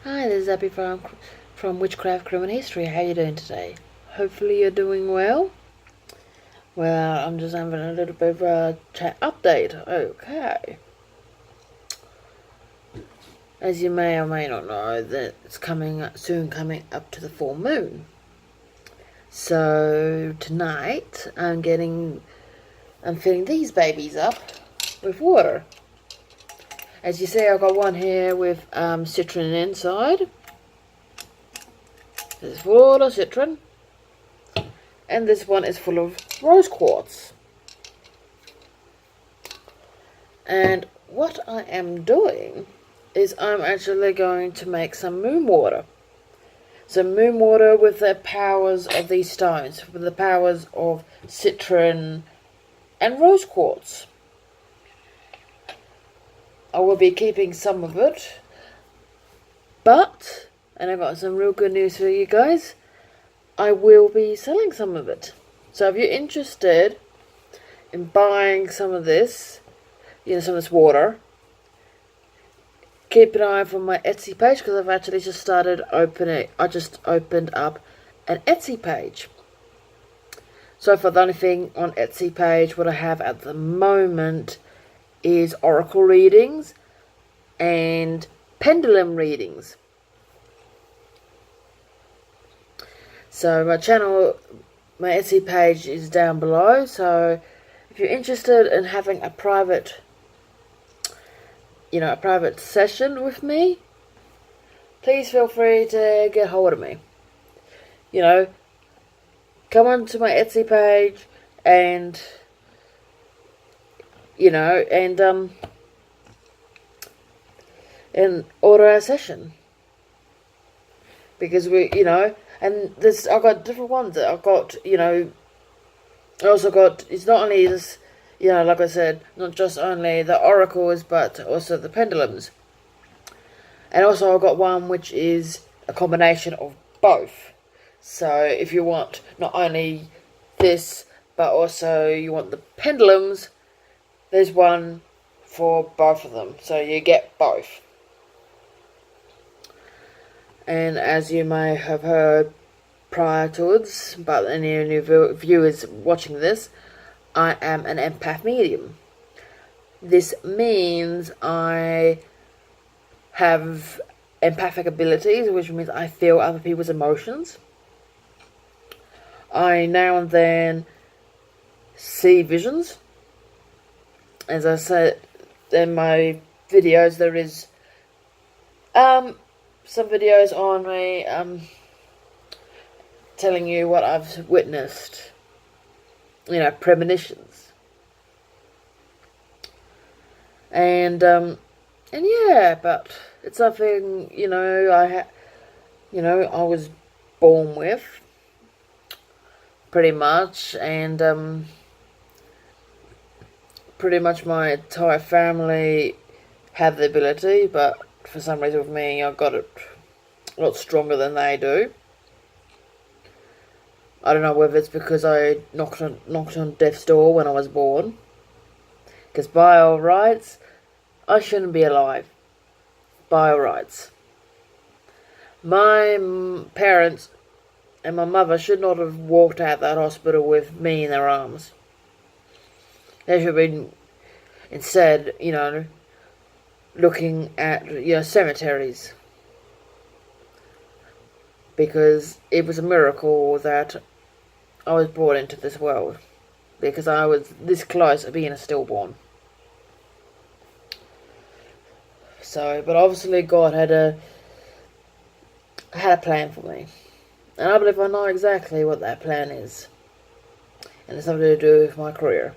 Hi, this is Abby from Witchcraft Criminal History. How you doing today? Hopefully you're doing well. Well, I'm just having a little bit of a chat update. Okay. As you may or may not know, that it's coming up to the full moon. So tonight I'm filling these babies up with water. As you see, I've got one here with citron inside. This is full of citron. And this one is full of rose quartz. And what I am doing is I'm actually going to make some moon water. Some moon water with the powers of these stones, with the powers of citron and rose quartz. I will be keeping some of it, but, and I've got some real good news for you guys, I will be selling some of it. So if you're interested in buying some of this, some of this water, keep an eye for my Etsy page, because I've actually just started opening. I just opened up an Etsy page. So for the only thing on Etsy page, what I have at the moment is oracle readings and pendulum readings. So my Etsy page is down below. So if you're interested in having a private session with me, please feel free to get hold of me. Come onto my Etsy page and and order a session, because and this, I've got different ones that I've got. I also got, it's not only this, like I said, not just only the oracles, but also the pendulums. And also I've got one which is a combination of both. So if you want not only this, but also you want the pendulums, there's one for both of them. So you get both. And as you may have heard prior to it, but any new viewers watching this, I am an empath medium. This means I have empathic abilities, which means I feel other people's emotions. I now and then see visions. As I said in my videos, there is some videos on me telling you what I've witnessed, premonitions. And yeah, but it's something, I was born with, pretty much, and pretty much my entire family have the ability, but for some reason with me, I got it a lot stronger than they do. I don't know whether it's because I knocked on death's door when I was born, because by all rights, I shouldn't be alive. By all rights. My parents and my mother should not have walked out that hospital with me in their arms. They should have been, instead, looking at, cemeteries. Because it was a miracle that I was brought into this world. Because I was this close to being a stillborn. So, but obviously God had a plan for me. And I believe I know exactly what that plan is. And it's something to do with my career.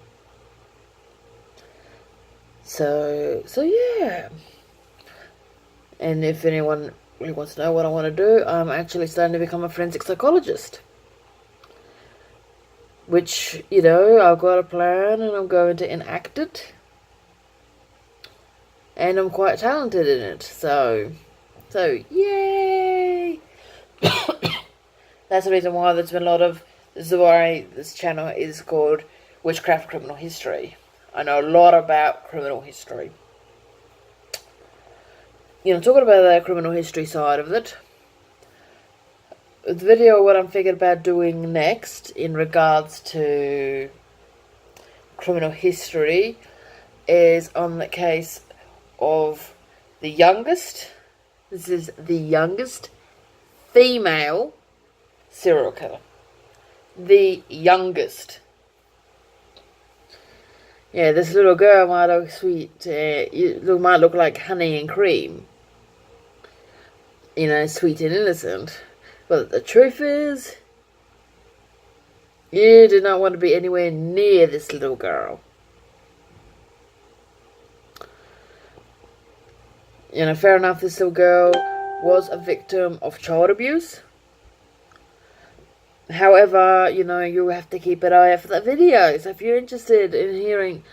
So yeah. And if anyone really wants to know what I want to do, I'm actually starting to become a forensic psychologist. Which, I've got a plan and I'm going to enact it. And I'm quite talented in it. So yay! That's the reason why there's been a lot of, this is why this channel is called Witchcraft Criminal History. I know a lot about criminal history. talking about the criminal history side of it. The video, what I'm thinking about doing next in regards to criminal history is on the case of the youngest. This is the youngest female serial killer. The youngest. Yeah, this little girl might look sweet. Might look like honey and cream. Sweet and innocent. But the truth is, you do not want to be anywhere near this little girl. Fair enough, this little girl was a victim of child abuse. However, you have to keep an eye out for that video. So if you're interested in hearing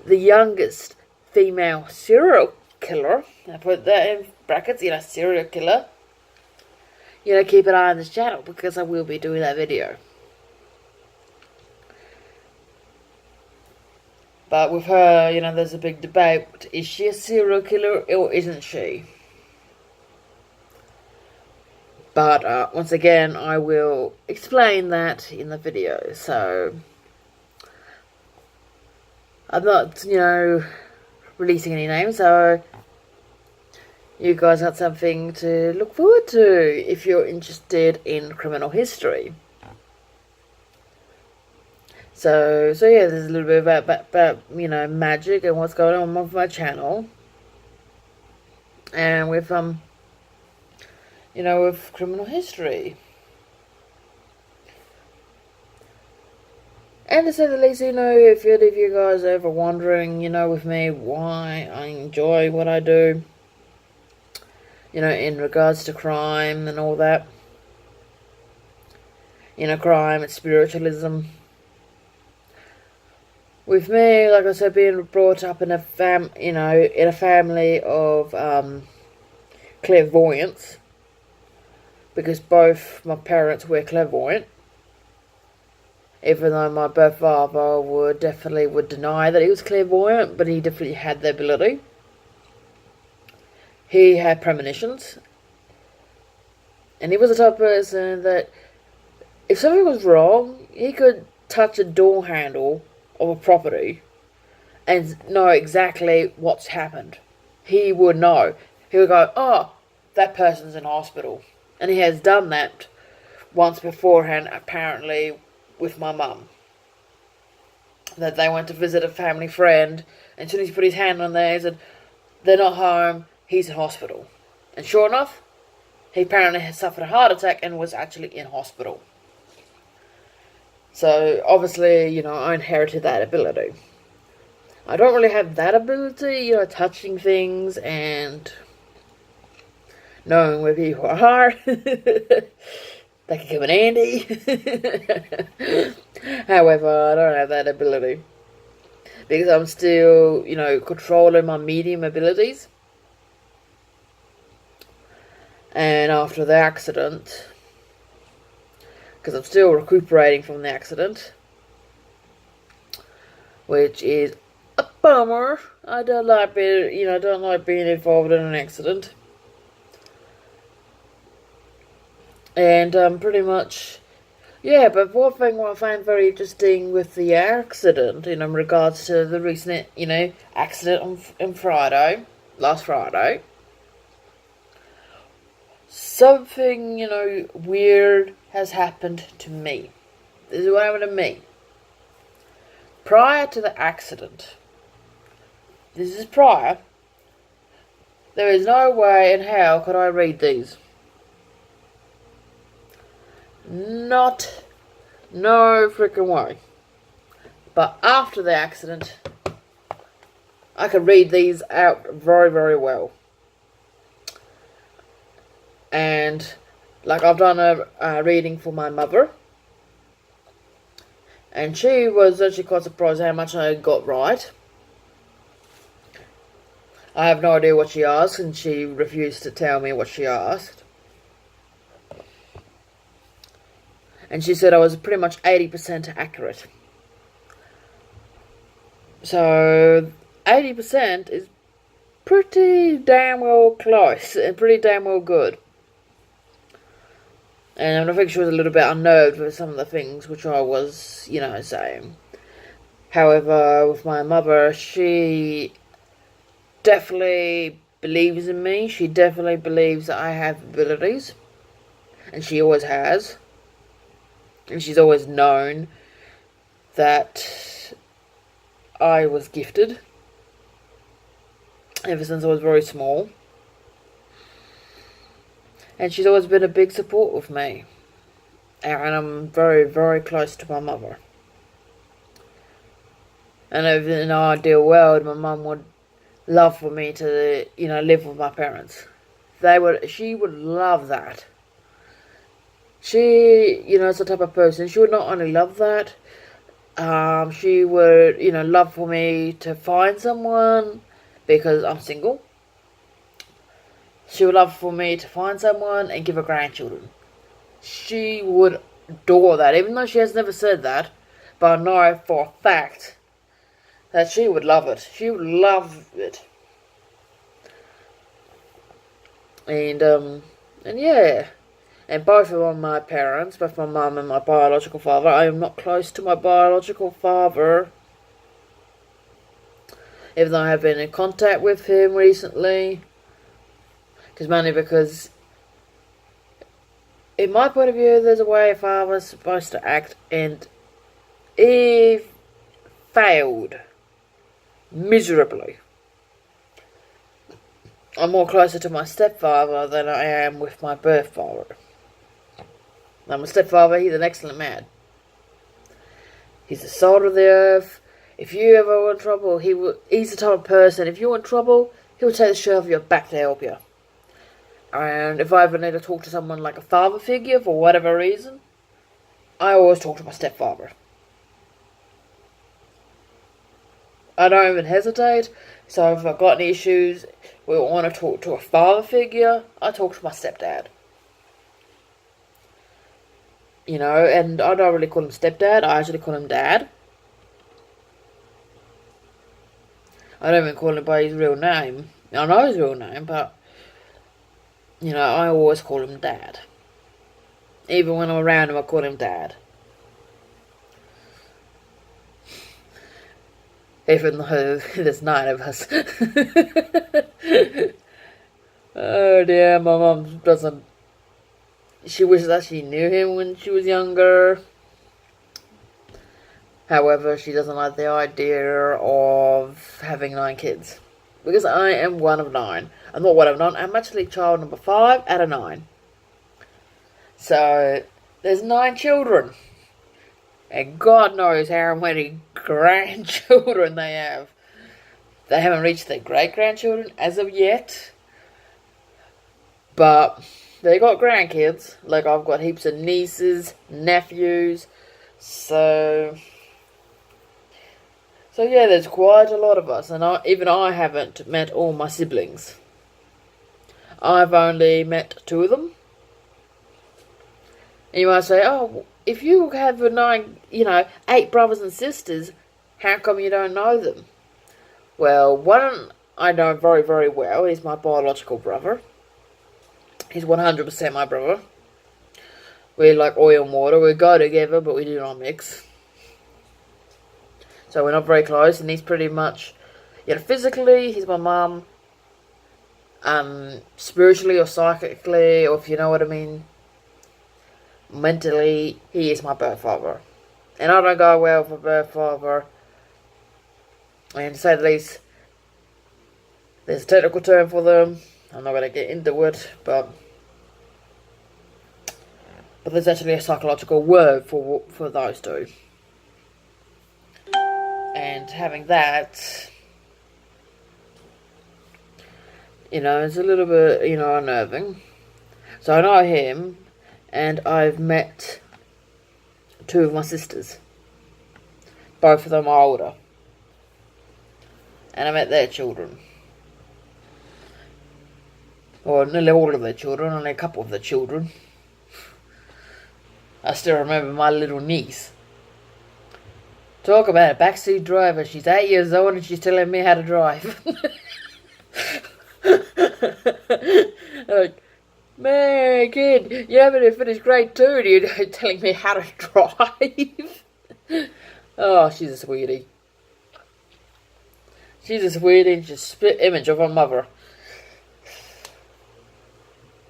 the youngest female serial killer, I put that in brackets, serial killer, keep an eye on this channel because I will be doing that video. But with her, there's a big debate. Is she a serial killer or isn't she? But once again, I will explain that in the video. So, I'm not, releasing any names. So, you guys got something to look forward to if you're interested in criminal history. So yeah, there's a little bit about magic and what's going on with my channel. And with, with criminal history. And to say the least, if you guys are ever wondering, with me, why I enjoy what I do, in regards to crime and all that. Crime and spiritualism. With me, like I said, being brought up in a family of clairvoyants, because both my parents were clairvoyant, even though my birth father would deny that he was clairvoyant, but he definitely had the ability. He had premonitions, and he was the type of person that if something was wrong, he could touch a door handle of a property and know exactly what's happened. He would know. He would go, oh, that person's in hospital. And he has done that once beforehand, apparently, with my mum. That they went to visit a family friend, and as soon as he put his hand on there, he said, they're not home, he's in hospital. And sure enough, he apparently had suffered a heart attack and was actually in hospital. So, obviously, I inherited that ability. I don't really have that ability, touching things and knowing where people are. That can come in handy. However, I don't have that ability. Because I'm still, controlling my medium abilities. And after the accident, because I'm still recuperating from the accident, which is a bummer. I don't like being involved in an accident. And pretty much, yeah. But one thing what I find very interesting with the accident, in regards to the recent, accident on last Friday. Something, weird has happened to me. This is what happened to me. Prior to the accident, this is prior, there is no way in hell could I read these. No freaking way. But after the accident, I could read these out very, very well. And, I've done a reading for my mother. And she was actually quite surprised how much I got right. I have no idea what she asked, and she refused to tell me what she asked. And she said I was pretty much 80% accurate. So, 80% is pretty damn well close and pretty damn well good. And I think she was a little bit unnerved with some of the things which I was, saying. However, with my mother, she definitely believes in me. She definitely believes that I have abilities. And she always has. And she's always known that I was gifted. Ever since I was very small. And she's always been a big support with me. And I'm very, very close to my mother. And in an ideal world, my mum would love for me to, live with my parents. She would love that. She, is the type of person, she would not only love that, she would, love for me to find someone, because I'm single. She would love for me to find someone and give her grandchildren. She would adore that, even though she has never said that. But I know for a fact that she would love it. She would love it. And yeah. And both of my parents, both my mum and my biological father, I am not close to my biological father. Even though I have been in contact with him recently. Mainly because, in my point of view, there's a way a father's supposed to act, and he failed miserably. I'm more closer to my stepfather than I am with my birth father. Now, my stepfather, he's an excellent man. He's the salt of the earth. If you ever want trouble, he's the type of person, if you want trouble, he will take the shirt off your back to help you. And if I ever need to talk to someone like a father figure for whatever reason, I always talk to my stepfather. I don't even hesitate. So if I've got any issues, we want to talk to a father figure, I talk to my stepdad. And I don't really call him stepdad, I actually call him dad. I don't even call him by his real name. I know his real name, but I always call him Dad. Even when I'm around him, I call him Dad. Even though there's 9 of us. Oh dear, my mum doesn't... She wishes that she knew him when she was younger. However, she doesn't like the idea of having 9 kids. Because I am one of 9. I'm not one of 9. I'm actually child number 5 out of 9. So, there's 9 children. And God knows how many grandchildren they have. They haven't reached their great-grandchildren as of yet. But they got grandkids. Like, I've got heaps of nieces, nephews. So yeah, there's quite a lot of us, and even I haven't met all my siblings. I've only met 2 of them. And you might say, oh, if you have 8 brothers and sisters, how come you don't know them? Well, one I know very, very well. He's my biological brother. He's 100% my brother. We're like oil and water. We go together, but we do not mix. So we're not very close, and he's pretty much, physically, he's my mum. Spiritually or psychically, or if you know what I mean, mentally, he is my birth father. And I don't go well with my birth father. And to say the least, there's a technical term for them. I'm not going to get into it, but there's actually a psychological word for those 2. And having that, it's a little bit, unnerving. So I know him, and I've met 2 of my sisters. Both of them are older. And I met their children. Or nearly all of their children, only a couple of their children. I still remember my little niece. Talk about a backseat driver. She's 8 years old and she's telling me how to drive. Like, man, kid, you haven't even finished grade 2 and you're telling me how to drive? Oh, she's a sweetie. She's a sweetie and she's a split image of her mother.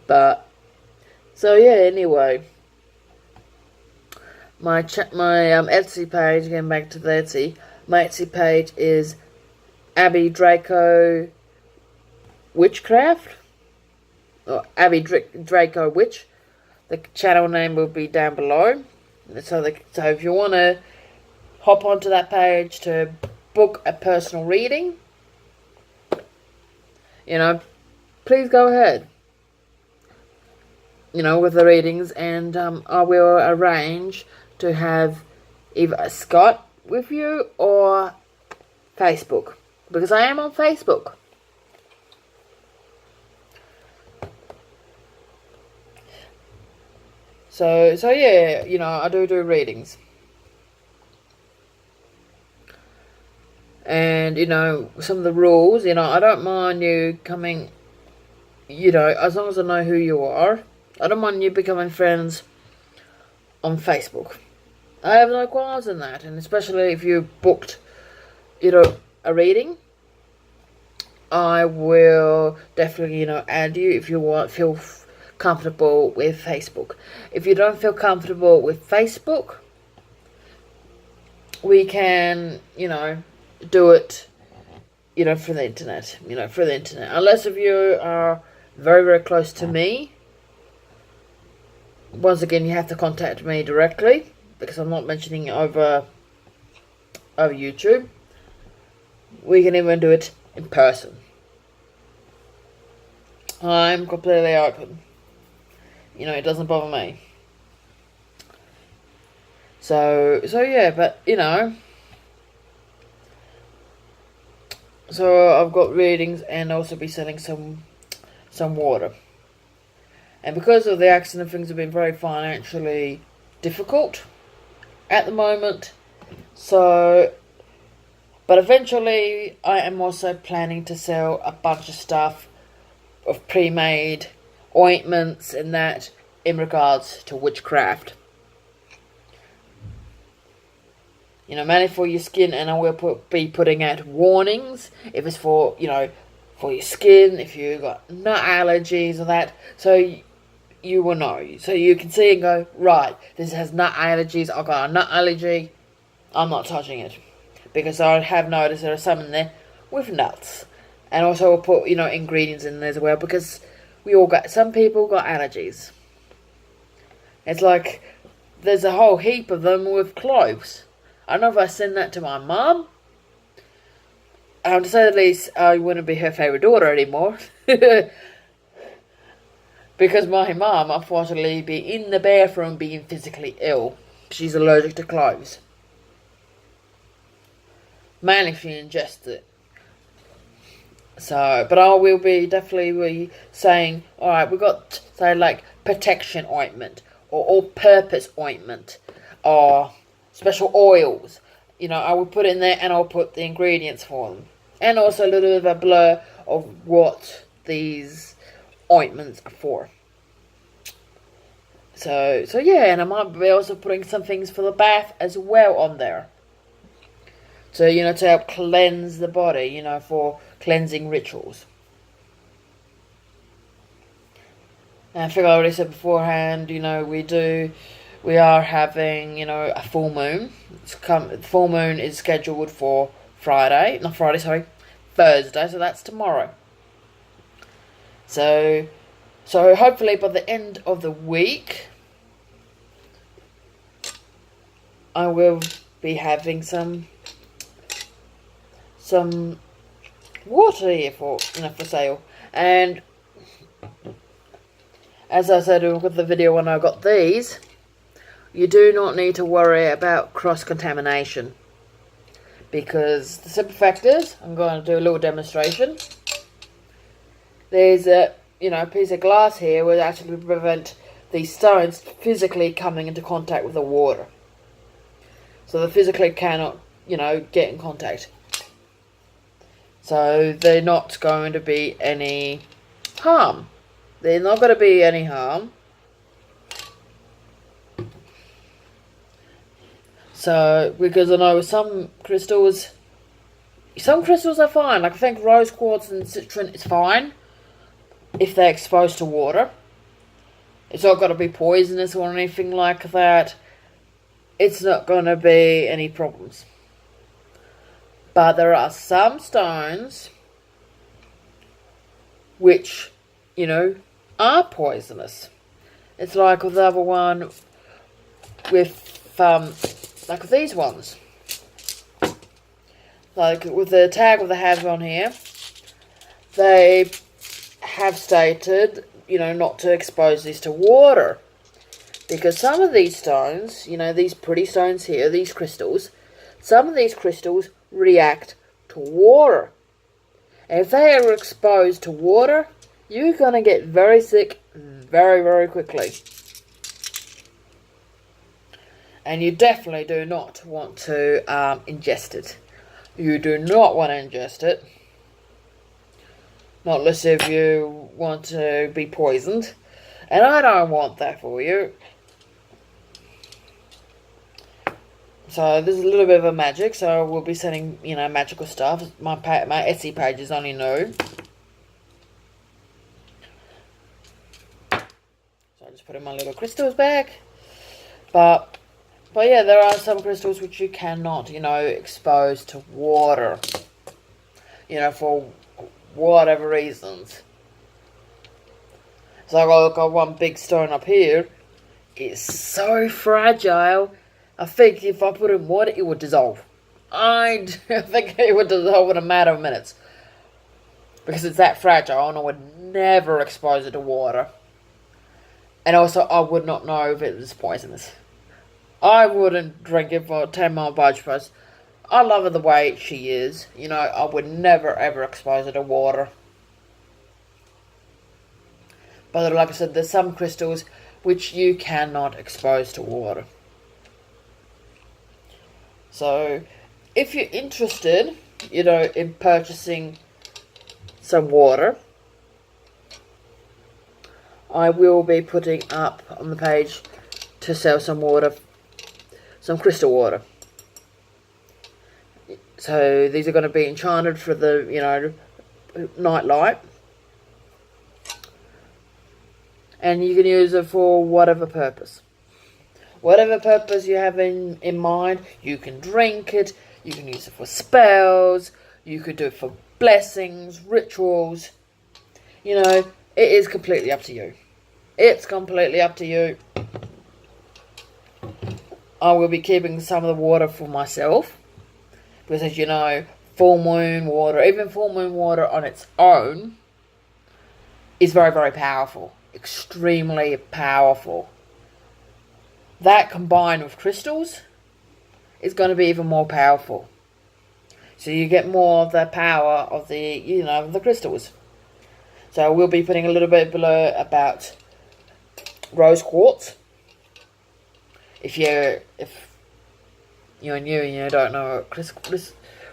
But, so yeah, anyway. My Etsy page, getting back to the Etsy, my Etsy page is Abby Draco Witchcraft, or Abby Draco Witch. The channel name will be down below. So if you want to hop onto that page to book a personal reading, please go ahead. With the readings, and I will arrange to have either a Skype with you or Facebook, because I am on Facebook. So yeah, I do readings. And, some of the rules, I don't mind you coming, as long as I know who you are. I don't mind you becoming friends on Facebook. I have no qualms in that, and especially if you booked, a reading, I will definitely, add you if you feel comfortable with Facebook. If you don't feel comfortable with Facebook, we can, do it, for the internet, Unless if you are very, very close to me, once again, you have to contact me directly, because I'm not mentioning it over YouTube. We can even do it in person. I'm completely open. It doesn't bother me. So yeah, but, so I've got readings and also be selling some water. And because of the accident, things have been very financially difficult at the moment. So, but eventually I am also planning to sell a bunch of stuff of pre-made ointments and that in regards to witchcraft. Mainly for your skin, and I will be putting out warnings if it's for, for your skin, if you got nut allergies or that, so you will know. So you can see and go, right, this has nut allergies, I've got a nut allergy, I'm not touching it. Because I have noticed there are some in there with nuts. And also we'll put, ingredients in there as well, because some people got allergies. It's like, there's a whole heap of them with cloves. I don't know if I send that to my mum. To say the least, I wouldn't be her favourite daughter anymore. Because my mum, unfortunately, be in the bathroom being physically ill. She's allergic to cloves. Mainly if she ingests it. So, but I will be definitely saying, alright, we've got, say, like, protection ointment, or all-purpose ointment, or special oils. I will put in there and I'll put the ingredients for them. And also a little bit of a blur of what these ointments are for. So yeah, and I might be also putting some things for the bath as well on there. So, to help cleanse the body, for cleansing rituals. And I think I already said beforehand, we are having, a full moon. The full moon is scheduled for Thursday, so that's tomorrow. So hopefully by the end of the week, I will be having some water here for sale. And as I said with the video when I got these, you do not need to worry about cross-contamination, because the simple fact is, I'm going to do a little demonstration. There's a piece of glass here will actually prevent these stones physically coming into contact with the water. So they physically cannot, get in contact. So they're not going to be any harm. They're not going to be any harm. So, because I know some crystals are fine. Like I think rose quartz and citrine is fine if they're exposed to water. It's not going to be poisonous or anything like that. It's not going to be any problems. But there are some stones which, you know, are poisonous. It's like with the other one with, like with these ones. Like with the tag with the have on here, they have stated, you know, not to expose this to water. Because some of these stones, you know, these pretty stones here, these crystals, some of these crystals react to water. And if they are exposed to water, you're going to get very sick very, very quickly. And you definitely do not want to ingest it. You do not want to ingest it. Not unless if you want to be poisoned. And I don't want that for you. So this is a little bit of a magic. So we'll be sending, you know, magical stuff. My Etsy page is only new. So I just put in my little crystals back. But yeah, there are some crystals which you cannot, you know, expose to water. You know, for whatever reasons. So I've got one big stone up here. It's so fragile. I think if I put it in water, it would dissolve. I think it would dissolve in a matter of minutes. Because it's that fragile and I would never expose it to water. And also, I would not know if it was poisonous. I wouldn't drink it for 10 mile budge post. I love her the way she is. You know, I would never ever expose her to water. But like I said, there's some crystals which you cannot expose to water. So, if you're interested, you know, in purchasing some water, I will be putting up on the page to sell some water, some crystal water. So these are going to be enchanted for the, you know, night light. And you can use it for whatever purpose. Whatever purpose you have in mind, you can drink it, you can use it for spells, you could do it for blessings, rituals. You know, it is completely up to you. It's completely up to you. I will be keeping some of the water for myself. Because as you know, full moon water, even full moon water on its own, is very, very powerful. Extremely powerful. That combined with crystals is going to be even more powerful. So you get more of the power of the, you know, the crystals. So we'll be putting a little bit below about rose quartz. If you're new and you don't know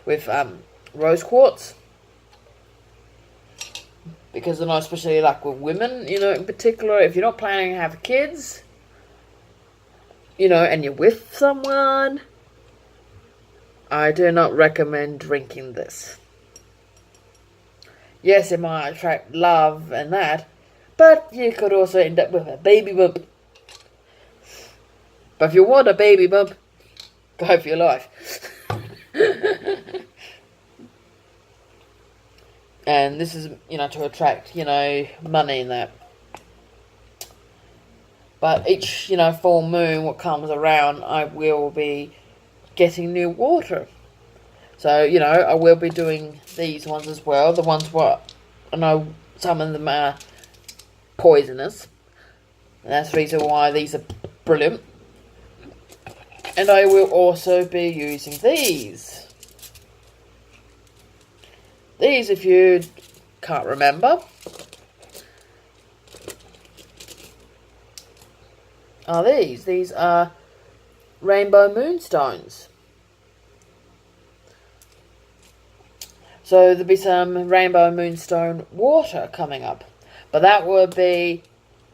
with rose quartz. Because I know, especially like with women, you know, in particular, if you're not planning to have kids, you know, and you're with someone, I do not recommend drinking this. Yes, it might attract love and that, but you could also end up with a baby bump. But if you want a baby bump, go for your life. And this is, you know, to attract, you know, money and that. But each, you know, full moon, what comes around, I will be getting new water. So, you know, I will be doing these ones as well. The ones what I know some of them are poisonous. And that's the reason why these are brilliant. And I will also be using these. These, if you can't remember, are these. These are rainbow moonstones. So there'll be some rainbow moonstone water coming up. But that will be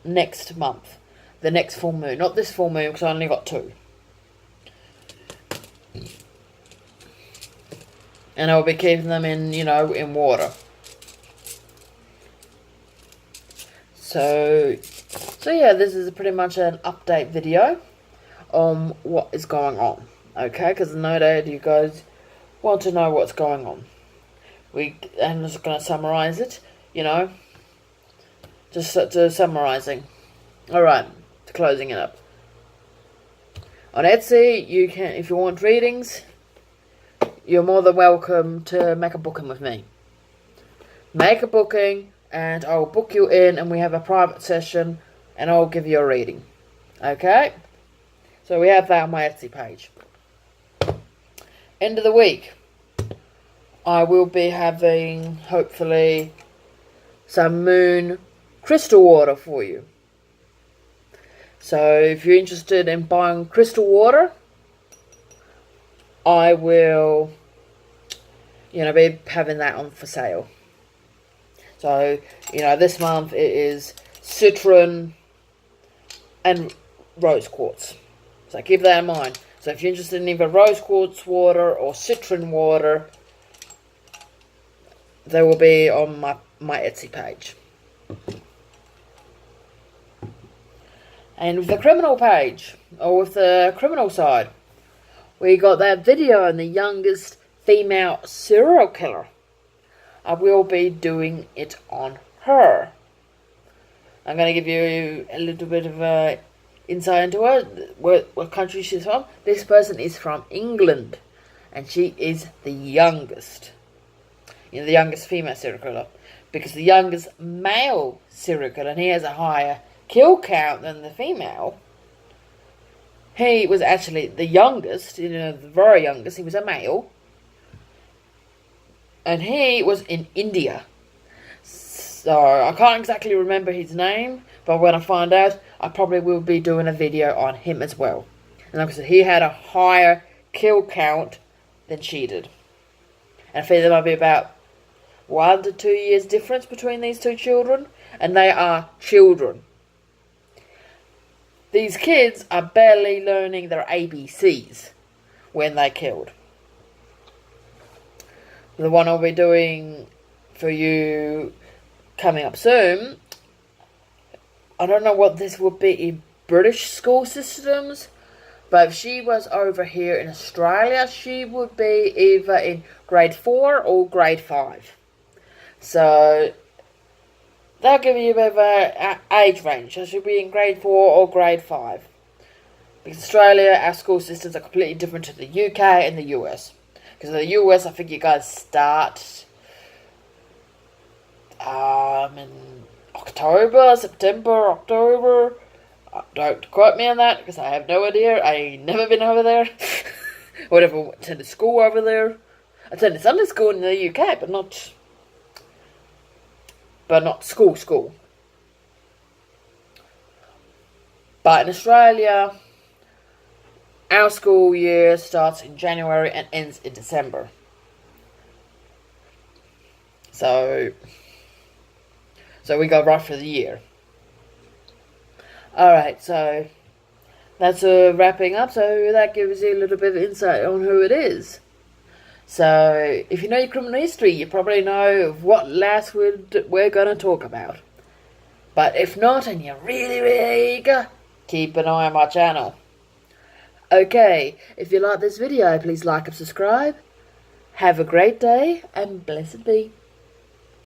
next month. The next full moon. Not this full moon, because I only got 2. And I'll be keeping them in, in water. So yeah, this is pretty much an update video on what is going on. Okay, because no doubt you guys want to know what's going on. I'm just going to summarize it, just to summarizing. Alright, to closing it up. On Etsy, you can, if you want readings, you're more than welcome to make a booking with me. Make a booking, and I'll book you in, and we have a private session, and I'll give you a reading. Okay? So we have that on my Etsy page. End of the week, I will be having, hopefully, some moon crystal water for you. So if you're interested in buying crystal water, I will, be having that on for sale. So, this month it is citron and rose quartz. So keep that in mind. So if you're interested in either rose quartz water or citron water, they will be on my Etsy page. And with the criminal page, or with the criminal side, we got that video on the youngest female serial killer. I will be doing it on her. I'm going to give you a little bit of a insight into her, what country she's from. This person is from England, and she is the youngest. The youngest female serial killer. Because the youngest male serial killer, and he has a higher kill count than the female. He was actually the youngest, the very youngest. He was a male. And he was in India. So I can't exactly remember his name, but when I find out, I probably will be doing a video on him as well. And like I said, he had a higher kill count than she did. And I feel there might be about 1 to 2 years difference between these 2 children. And they are children. These kids are barely learning their ABCs when they killed. The one I'll be doing for you coming up soon, I don't know what this would be in British school systems, but if she was over here in Australia, she would be either in grade 4 or grade 5. So they'll give you a bit of an age range. So she'll be in grade 4 or grade 5. Because Australia, our school systems are completely different to the UK and the US. Because in the US, I think you guys start in September, October. Don't quote me on that, because I have no idea. I ain't never been over there. Or never attended school over there. I attended Sunday school in the UK, but not school. But in Australia, our school year starts in January and ends in December. So we go right for the year. Alright, so that's wrapping up. So that gives you a little bit of insight on who it is. So if you know your criminal history, you probably know what last we're going to talk about. But if not, and you're really, really eager, keep an eye on my channel. Okay, if you like this video, please like and subscribe. Have a great day, and blessed be.